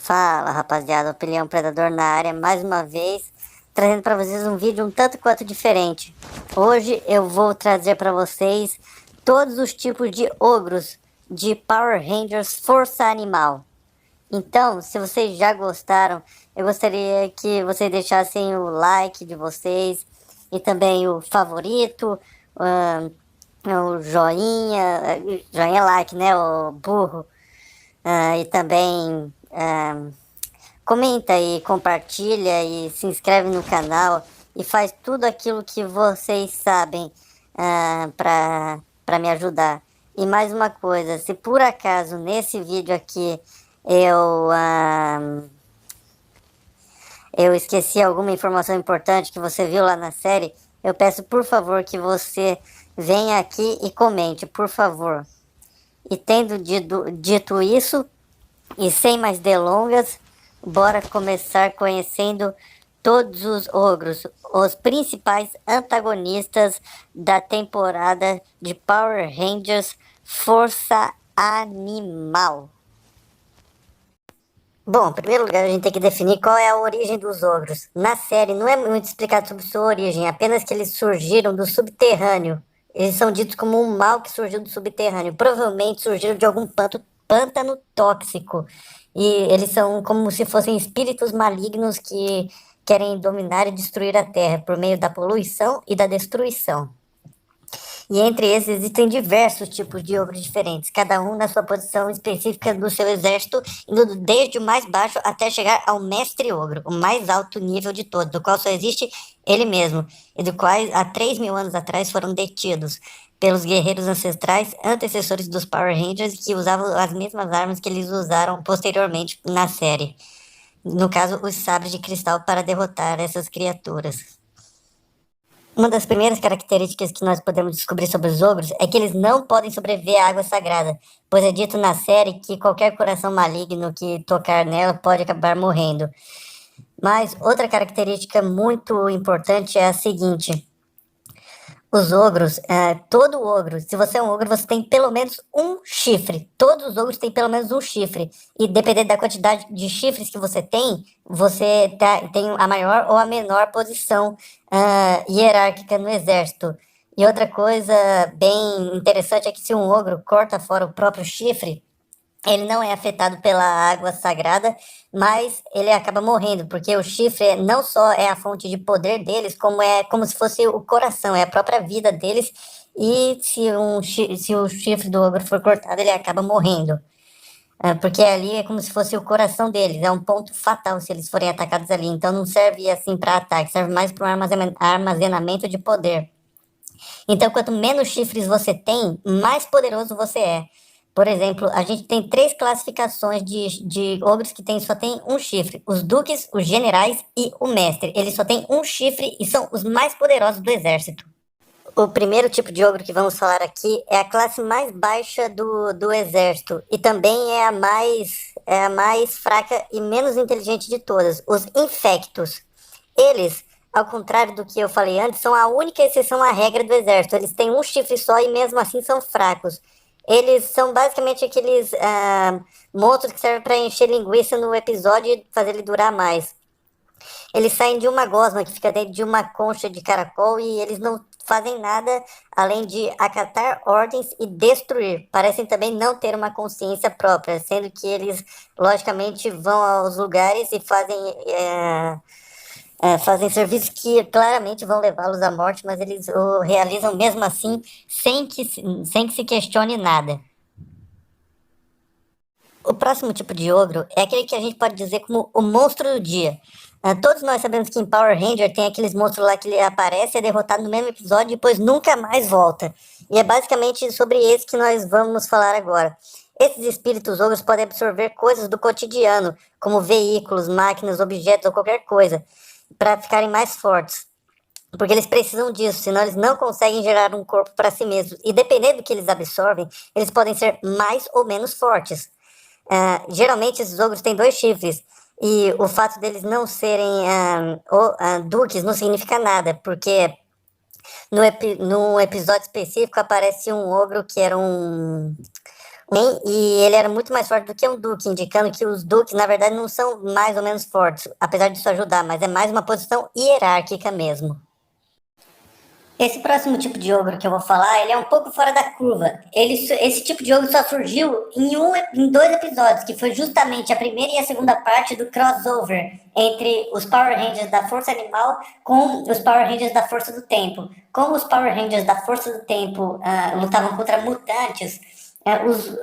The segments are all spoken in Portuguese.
Fala, rapaziada, Opinião Predador na área mais uma vez, trazendo para vocês um vídeo um tanto quanto diferente. Hoje eu vou trazer para vocês todos os tipos de ogros de Power Rangers Força Animal. Então, se vocês já gostaram, eu gostaria que vocês deixassem o like de vocês e também o favorito, o joinha, joinha like, né, o burro, e também comenta e compartilha e se inscreve no canal e faz tudo aquilo que vocês sabem para me ajudar. E mais uma coisa, se por acaso nesse vídeo aqui eu esqueci alguma informação importante que você viu lá na série, eu peço por favor que você venha aqui e comente, por favor. E tendo dito isso, e sem mais delongas, bora começar conhecendo todos os ogros, os principais antagonistas da temporada de Power Rangers Força Animal. Bom, em primeiro lugar a gente tem que definir qual é a origem dos ogros. Na série não é muito explicado sobre sua origem, apenas que eles surgiram do subterrâneo. Eles são ditos como um mal que surgiu do subterrâneo. Provavelmente surgiram de algum pântano tóxico. E eles são como se fossem espíritos malignos que querem dominar e destruir a Terra por meio da poluição e da destruição. E entre esses existem diversos tipos de ogros diferentes, cada um na sua posição específica do seu exército, indo desde o mais baixo até chegar ao mestre ogro, o mais alto nível de todos, do qual só existe ele mesmo, e do qual há 3.000 anos atrás foram detidos pelos guerreiros ancestrais, antecessores dos Power Rangers, que usavam as mesmas armas que eles usaram posteriormente na série. No caso, os sabres de cristal para derrotar essas criaturas. Uma das primeiras características que nós podemos descobrir sobre os ogros é que eles não podem sobreviver à água sagrada, pois é dito na série que qualquer coração maligno que tocar nela pode acabar morrendo. Mas outra característica muito importante é a seguinte: os ogros, todo ogro, se você é um ogro, você tem pelo menos um chifre. Todos os ogros têm pelo menos um chifre. E dependendo da quantidade de chifres que você tem a maior ou a menor posição hierárquica no exército. E outra coisa bem interessante é que se um ogro corta fora o próprio chifre, ele não é afetado pela água sagrada, mas ele acaba morrendo, porque o chifre não só é a fonte de poder deles, como é como se fosse o coração, é a própria vida deles, e se o chifre do ogro for cortado, ele acaba morrendo. Porque ali é como se fosse o coração deles, é um ponto fatal se eles forem atacados ali, então não serve assim para ataque, serve mais para um armazenamento de poder. Então, quanto menos chifres você tem, mais poderoso você é. Por exemplo, a gente tem 3 classificações de ogros que só tem um chifre. Os duques, os generais e o mestre. Eles só têm um chifre e são os mais poderosos do exército. O primeiro tipo de ogro que vamos falar aqui é a classe mais baixa do exército. E também é a mais fraca e menos inteligente de todas. Os infectos. Eles, ao contrário do que eu falei antes, são a única exceção à regra do exército. Eles têm um chifre só e mesmo assim são fracos. Eles são basicamente aqueles monstros que servem para encher linguiça no episódio e fazer ele durar mais. Eles saem de uma gosma que fica dentro de uma concha de caracol e eles não fazem nada além de acatar ordens e destruir. Parecem também não ter uma consciência própria, sendo que eles, logicamente, vão aos lugares e fazem serviços que claramente vão levá-los à morte, mas eles o realizam mesmo assim, sem que se questione nada. O próximo tipo de ogro é aquele que a gente pode dizer como o monstro do dia. Todos nós sabemos que em Power Ranger tem aqueles monstros lá que ele aparece, é derrotado no mesmo episódio e depois nunca mais volta. E é basicamente sobre esse que nós vamos falar agora. Esses espíritos ogros podem absorver coisas do cotidiano, como veículos, máquinas, objetos ou qualquer coisa, para ficarem mais fortes. Porque eles precisam disso, senão eles não conseguem gerar um corpo para si mesmos. E dependendo do que eles absorvem, eles podem ser mais ou menos fortes. Geralmente esses ogros têm 2 chifres. E o fato deles não serem duques não significa nada, porque num episódio específico aparece um ogro que era E ele era muito mais forte do que um Duque, indicando que os Duques, na verdade, não são mais ou menos fortes, apesar disso ajudar, mas é mais uma posição hierárquica mesmo. Esse próximo tipo de ogro que eu vou falar, ele é um pouco fora da curva. Esse tipo de ogro só surgiu em dois episódios, que foi justamente a primeira e a segunda parte do crossover entre os Power Rangers da Força Animal com os Power Rangers da Força do Tempo. Como os Power Rangers da Força do Tempo lutavam contra mutantes,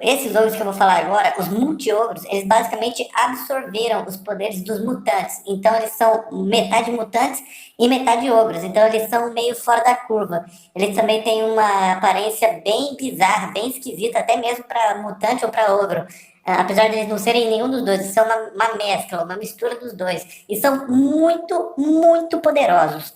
esses ogros que eu vou falar agora, os multi-ogros, eles basicamente absorveram os poderes dos mutantes. Então eles são metade mutantes e metade ogros. Então eles são meio fora da curva. Eles também têm uma aparência bem bizarra, bem esquisita, até mesmo para mutante ou para ogro. Apesar de eles não serem nenhum dos dois, eles são uma mescla, uma mistura dos dois. E são muito, muito poderosos.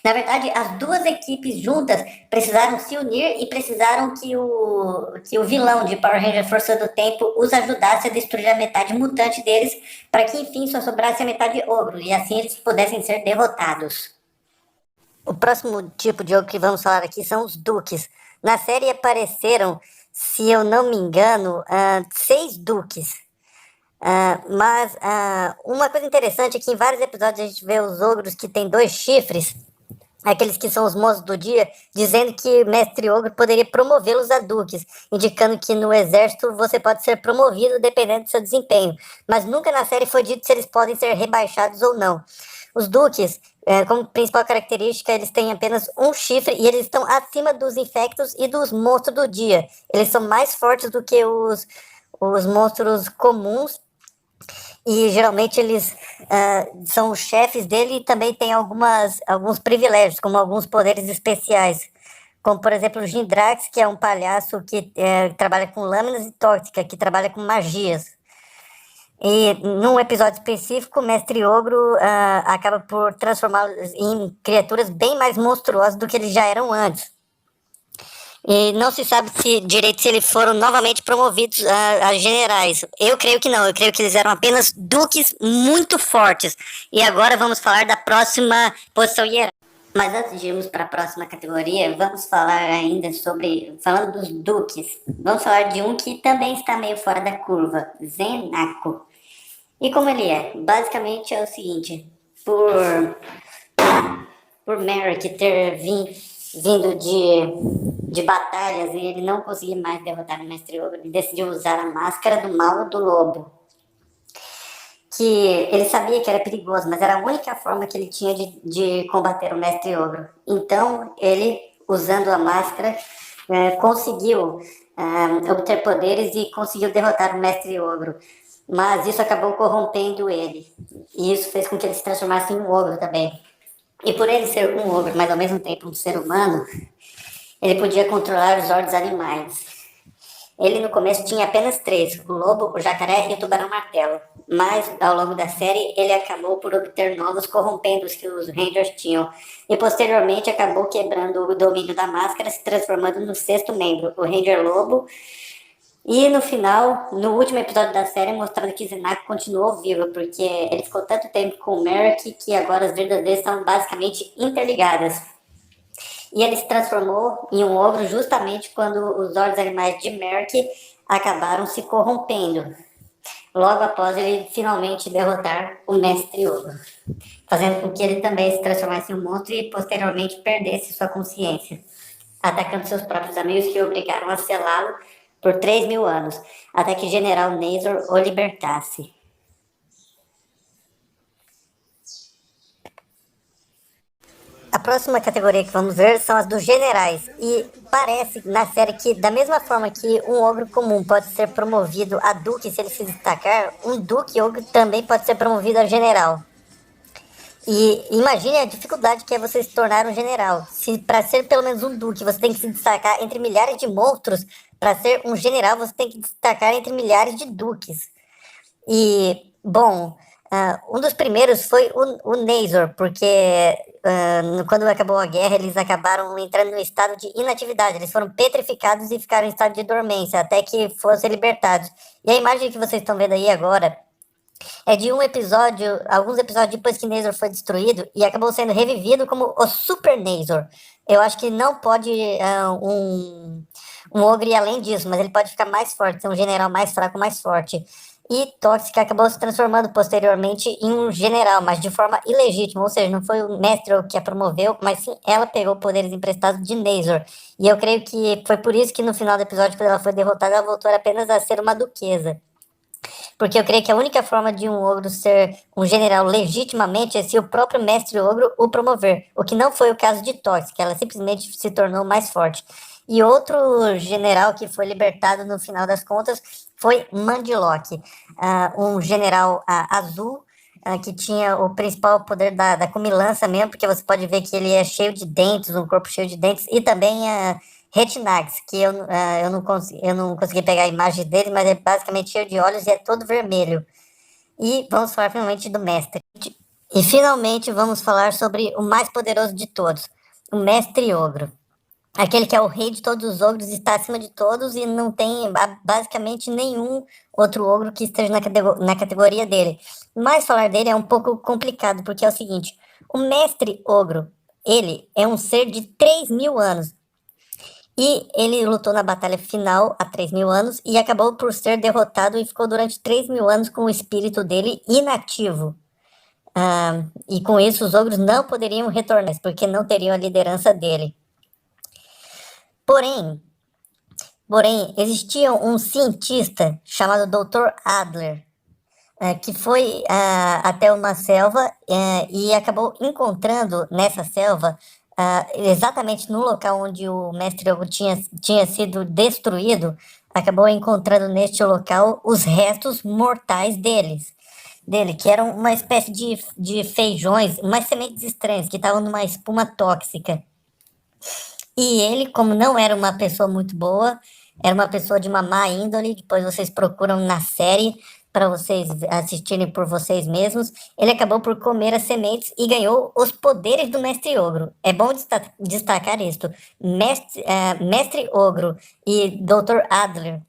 Na verdade, as duas equipes juntas precisaram se unir e precisaram que o vilão de Power Ranger Força do Tempo os ajudasse a destruir a metade mutante deles, para que enfim só sobrasse a metade ogro, e assim eles pudessem ser derrotados. O próximo tipo de ogro que vamos falar aqui são os Duques. Na série apareceram, se eu não me engano, 6 Duques. Mas uma coisa interessante é que em vários episódios a gente vê os ogros que têm 2 chifres, aqueles que são os monstros do dia, dizendo que Mestre Ogro poderia promovê-los a duques, indicando que no exército você pode ser promovido dependendo do seu desempenho, mas nunca na série foi dito se eles podem ser rebaixados ou não. Os duques, como principal característica, eles têm apenas um chifre e eles estão acima dos infectos e dos monstros do dia. Eles são mais fortes do que os monstros comuns e geralmente eles são os chefes dele e também tem alguns privilégios, como alguns poderes especiais. Como, por exemplo, o Gindrax, que é um palhaço que trabalha com lâminas e tóxica, que trabalha com magias. E num episódio específico, o Mestre Ogro acaba por transformá-los em criaturas bem mais monstruosas do que eles já eram antes. E não se sabe direito se eles foram novamente promovidos a generais. Eu creio que não, eu creio que eles eram apenas duques muito fortes. E agora vamos falar da próxima posição hierárquica. Mas antes de irmos para a próxima categoria, vamos falar ainda falando dos duques, vamos falar de um que também está meio fora da curva, Zenako. E como ele é? Basicamente é o seguinte, por Merrick ter vindo de batalhas e ele não conseguia mais derrotar o Mestre Ogro, ele decidiu usar a máscara do mal do lobo. Que ele sabia que era perigoso, mas era a única forma que ele tinha de combater o Mestre Ogro. Então, ele, usando a máscara, conseguiu obter poderes e conseguiu derrotar o Mestre Ogro. Mas isso acabou corrompendo ele. E isso fez com que ele se transformasse em um ogro também. E por ele ser um ogro, mas ao mesmo tempo um ser humano, ele podia controlar os ordens animais. Ele no começo tinha apenas 3, o lobo, o jacaré e o tubarão-martelo. Mas ao longo da série ele acabou por obter novos, corrompendo os que os Rangers tinham. E posteriormente acabou quebrando o domínio da máscara, se transformando no 6º membro, o Ranger Lobo. E no final, no último episódio da série, mostrando que Zenako continuou vivo, porque ele ficou tanto tempo com o Merrick que agora as vidas dele estão basicamente interligadas. E ele se transformou em um ogro justamente quando os olhos animais de Merrick acabaram se corrompendo. Logo após ele finalmente derrotar o Mestre Ogro, fazendo com que ele também se transformasse em um monstro e posteriormente perdesse sua consciência, atacando seus próprios amigos que o obrigaram a selá-lo por 3.000 anos, até que General Nazor o libertasse. A próxima categoria que vamos ver são as dos generais. E parece na série que, da mesma forma que um ogro comum pode ser promovido a duque se ele se destacar, um duque ogro também pode ser promovido a general. E imagine a dificuldade que é você se tornar um general. Se para ser pelo menos um duque você tem que se destacar entre milhares de monstros, para ser um general você tem que destacar entre milhares de duques. E, bom, um dos primeiros foi o Nazor, porque quando acabou a guerra, eles acabaram entrando no estado de inatividade. Eles foram petrificados e ficaram em estado de dormência, até que fossem libertados. E a imagem que vocês estão vendo aí agora é de um episódio, alguns episódios depois que Nazor foi destruído, e acabou sendo revivido como o Super Nazor. Eu acho que não pode um ogro e além disso, mas ele pode ficar mais forte, ser um general mais fraco, mais forte. E Tóxica acabou se transformando posteriormente em um general, mas de forma ilegítima, ou seja, não foi o mestre Ogro que a promoveu, mas sim ela pegou poderes emprestados de Nazor. E eu creio que foi por isso que no final do episódio, quando ela foi derrotada, ela voltou apenas a ser uma duquesa. Porque eu creio que a única forma de um ogro ser um general legitimamente é se o próprio mestre ogro o promover. O que não foi o caso de Tóxica, que ela simplesmente se tornou mais forte. E outro general que foi libertado no final das contas foi Mandilok, um general azul, que tinha o principal poder da cumilança mesmo, porque você pode ver que ele é cheio de dentes, um corpo cheio de dentes, e também Retinax, que eu não consegui pegar a imagem dele, mas é basicamente cheio de olhos e é todo vermelho. E vamos falar finalmente do mestre. E finalmente vamos falar sobre o mais poderoso de todos, o Mestre Ogro. Aquele que é o rei de todos os ogros, está acima de todos e não tem basicamente nenhum outro ogro que esteja na categoria dele. Mas falar dele é um pouco complicado, porque é o seguinte: o Mestre Ogro, ele é um ser de 3.000 anos. E ele lutou na batalha final há 3.000 anos e acabou por ser derrotado e ficou durante 3.000 anos com o espírito dele inativo. E com isso os ogros não poderiam retornar, porque não teriam a liderança dele. Porém, existia um cientista chamado Dr. Adler, que foi até uma selva e acabou encontrando nessa selva, exatamente no local onde o mestre Yogo tinha sido destruído, acabou encontrando neste local os restos mortais dele, que eram uma espécie de feijões, umas sementes estranhas que estavam numa espuma tóxica. E ele, como não era uma pessoa muito boa, era uma pessoa de uma má índole, depois vocês procuram na série para vocês assistirem por vocês mesmos, ele acabou por comer as sementes e ganhou os poderes do Mestre Ogro. É bom destacar isto. Mestre Ogro e Dr. Adler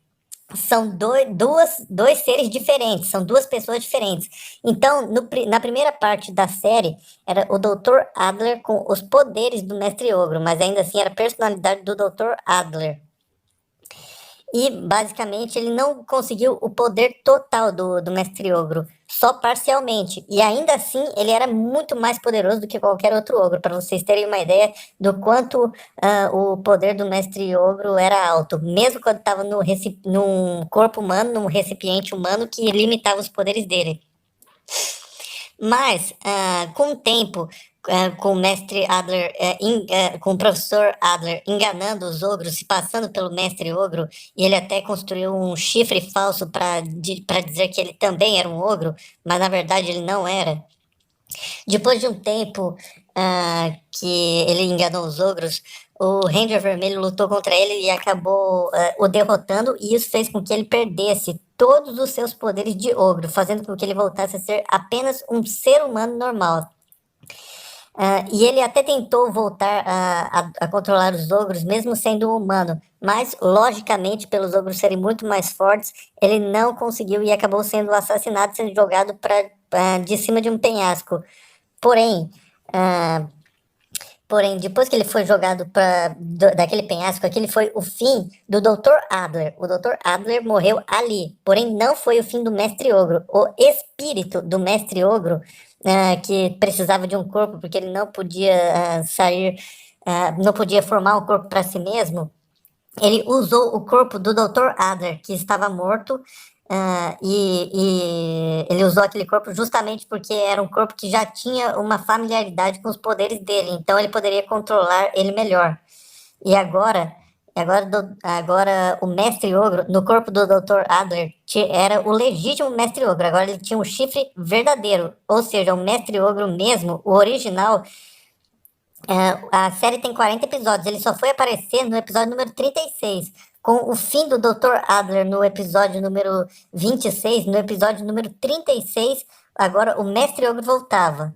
são dois seres diferentes, são duas pessoas diferentes. Então, na primeira parte da série, era o Dr. Adler com os poderes do Mestre Ogro, mas ainda assim era a personalidade do Dr. Adler. E, basicamente, ele não conseguiu o poder total do Mestre Ogro, só parcialmente. E ainda assim, ele era muito mais poderoso do que qualquer outro ogro, para vocês terem uma ideia do quanto o poder do Mestre Ogro era alto. Mesmo quando estava num corpo humano, num recipiente humano que limitava os poderes dele. Mas, com o tempo, com o mestre Adler, com o professor Adler enganando os ogros, se passando pelo mestre ogro, e ele até construiu um chifre falso para dizer que ele também era um ogro, mas na verdade ele não era. Depois de um tempo que ele enganou os ogros, o Ranger Vermelho lutou contra ele e acabou o derrotando, e isso fez com que ele perdesse todos os seus poderes de ogro, fazendo com que ele voltasse a ser apenas um ser humano normal. E ele até tentou voltar a controlar os ogros, mesmo sendo humano, mas, logicamente, pelos ogros serem muito mais fortes, ele não conseguiu e acabou sendo assassinado, sendo jogado de cima de um penhasco. Porém, depois que ele foi jogado daquele penhasco, aquele foi o fim do Dr. Adler. O Dr. Adler morreu ali. Porém, não foi o fim do Mestre Ogro. O espírito do Mestre Ogro, que precisava de um corpo porque ele não podia sair, não podia formar um corpo para si mesmo, ele usou o corpo do Dr. Adler, que estava morto, e ele usou aquele corpo justamente porque era um corpo que já tinha uma familiaridade com os poderes dele, então ele poderia controlar ele melhor. E agora o Mestre Ogro, no corpo do Dr. Adler, era o legítimo Mestre Ogro, agora ele tinha um chifre verdadeiro, ou seja, o Mestre Ogro mesmo, o original. A série tem 40 episódios, ele só foi aparecer no episódio número 36, com o fim do Dr. Adler no episódio número 26, no episódio número 36, agora o Mestre Ogro voltava.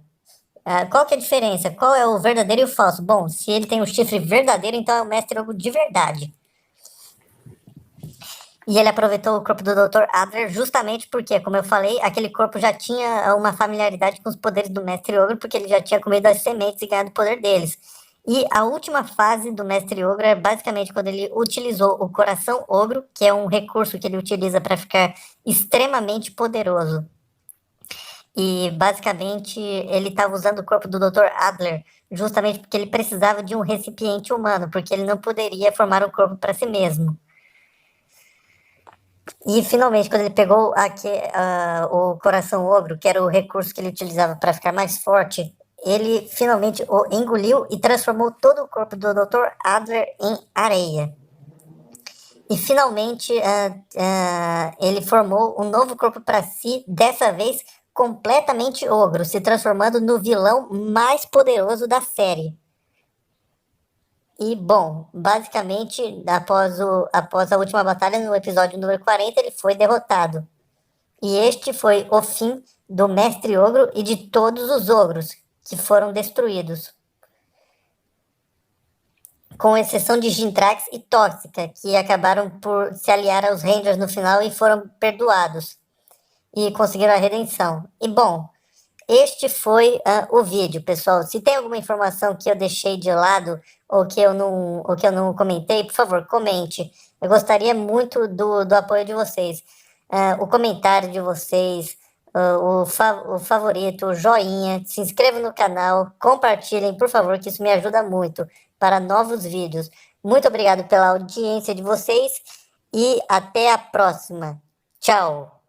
Qual que é a diferença? Qual é o verdadeiro e o falso? Bom, se ele tem o chifre verdadeiro, então é o Mestre Ogro de verdade. E ele aproveitou o corpo do Dr. Adler justamente porque, como eu falei, aquele corpo já tinha uma familiaridade com os poderes do Mestre Ogro, porque ele já tinha comido as sementes e ganhado o poder deles. E a última fase do Mestre Ogro é basicamente quando ele utilizou o Coração Ogro, que é um recurso que ele utiliza para ficar extremamente poderoso. E basicamente ele estava usando o corpo do Dr. Adler justamente porque ele precisava de um recipiente humano, porque ele não poderia formar um corpo para si mesmo. E finalmente, quando ele pegou o Coração Ogro, que era o recurso que ele utilizava para ficar mais forte, ele finalmente o engoliu e transformou todo o corpo do Dr. Adler em areia. E finalmente ele formou um novo corpo para si, dessa vez completamente ogro, se transformando no vilão mais poderoso da série. E, bom, basicamente, após a última batalha, no episódio número 40, ele foi derrotado. E este foi o fim do Mestre Ogro e de todos os ogros que foram destruídos. Com exceção de Gintrax e Tóxica, que acabaram por se aliar aos Rangers no final e foram perdoados. E conseguiram a redenção. E, bom, este foi o vídeo, pessoal. Se tem alguma informação que eu deixei de lado ou que eu não comentei, por favor, comente. Eu gostaria muito do apoio de vocês. O comentário de vocês, o favorito, o joinha, se inscrevam no canal, compartilhem, por favor, que isso me ajuda muito para novos vídeos. Muito obrigado pela audiência de vocês e até a próxima. Tchau!